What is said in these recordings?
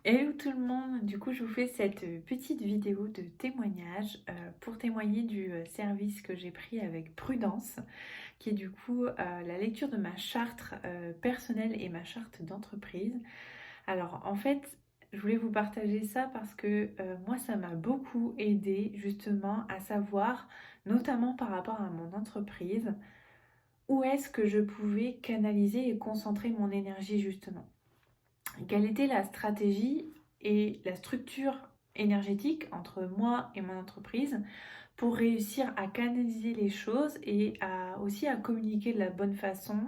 Hello tout le monde, du coup je vous fais cette petite vidéo de témoignage pour témoigner du service que j'ai pris avec Prudence, qui est du coup la lecture de ma charte personnelle et ma charte d'entreprise. Alors en fait, je voulais vous partager ça parce que moi ça m'a beaucoup aidé justement à savoir, notamment par rapport à mon entreprise, où est-ce que je pouvais canaliser et concentrer mon énergie justement. Quelle était la stratégie et la structure énergétique entre moi et mon entreprise pour réussir à canaliser les choses et aussi à communiquer de la bonne façon,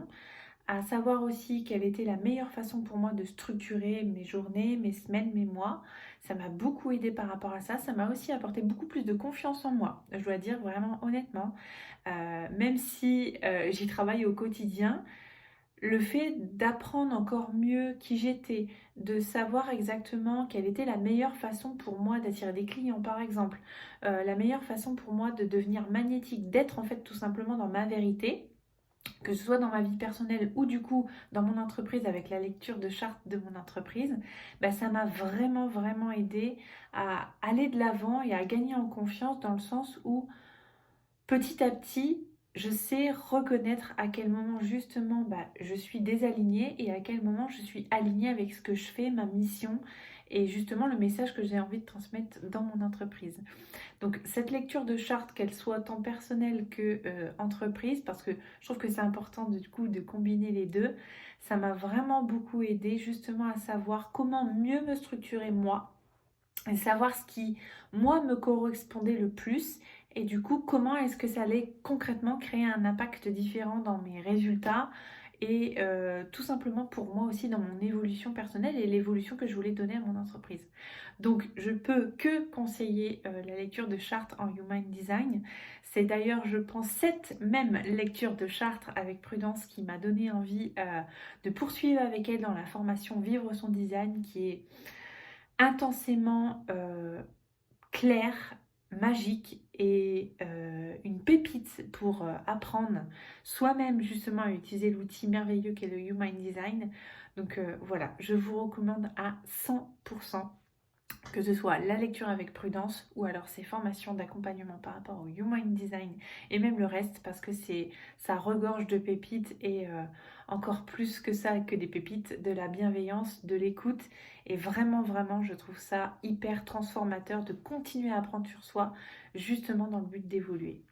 à savoir aussi quelle était la meilleure façon pour moi de structurer mes journées, mes semaines, mes mois. Ça m'a beaucoup aidé par rapport à ça. Ça m'a aussi apporté beaucoup plus de confiance en moi, je dois dire vraiment honnêtement. Même si j'y travaille au quotidien, le fait d'apprendre encore mieux qui j'étais, de savoir exactement quelle était la meilleure façon pour moi d'attirer des clients par exemple, la meilleure façon pour moi de devenir magnétique, d'être en fait tout simplement dans ma vérité, que ce soit dans ma vie personnelle ou du coup dans mon entreprise avec la lecture de charte de mon entreprise, bah, ça m'a vraiment vraiment aidé à aller de l'avant et à gagner en confiance dans le sens où petit à petit, je sais reconnaître à quel moment justement bah, je suis désalignée et à quel moment je suis alignée avec ce que je fais, ma mission et justement le message que j'ai envie de transmettre dans mon entreprise. Donc cette lecture de charte, qu'elle soit tant personnelle que entreprise, parce que je trouve que c'est important du coup de combiner les deux, ça m'a vraiment beaucoup aidé justement à savoir comment mieux me structurer moi et savoir ce qui, moi, me correspondait le plus et du coup, comment est-ce que ça allait concrètement créer un impact différent dans mes résultats et tout simplement pour moi aussi dans mon évolution personnelle et l'évolution que je voulais donner à mon entreprise. Donc, je peux que conseiller la lecture de charte en Human Design. C'est d'ailleurs, je pense, cette même lecture de charte avec Prudence qui m'a donné envie de poursuivre avec elle dans la formation Vivre son design qui est intensément clair, magique et une pépite pour apprendre soi-même justement à utiliser l'outil merveilleux qu'est le Human Design. Donc voilà, je vous recommande à 100% que ce soit la lecture avec prudence ou alors ces formations d'accompagnement par rapport au Human Design et même le reste parce que ça regorge de pépites et encore plus que ça, que des pépites, de la bienveillance, de l'écoute et vraiment vraiment je trouve ça hyper transformateur de continuer à apprendre sur soi justement dans le but d'évoluer.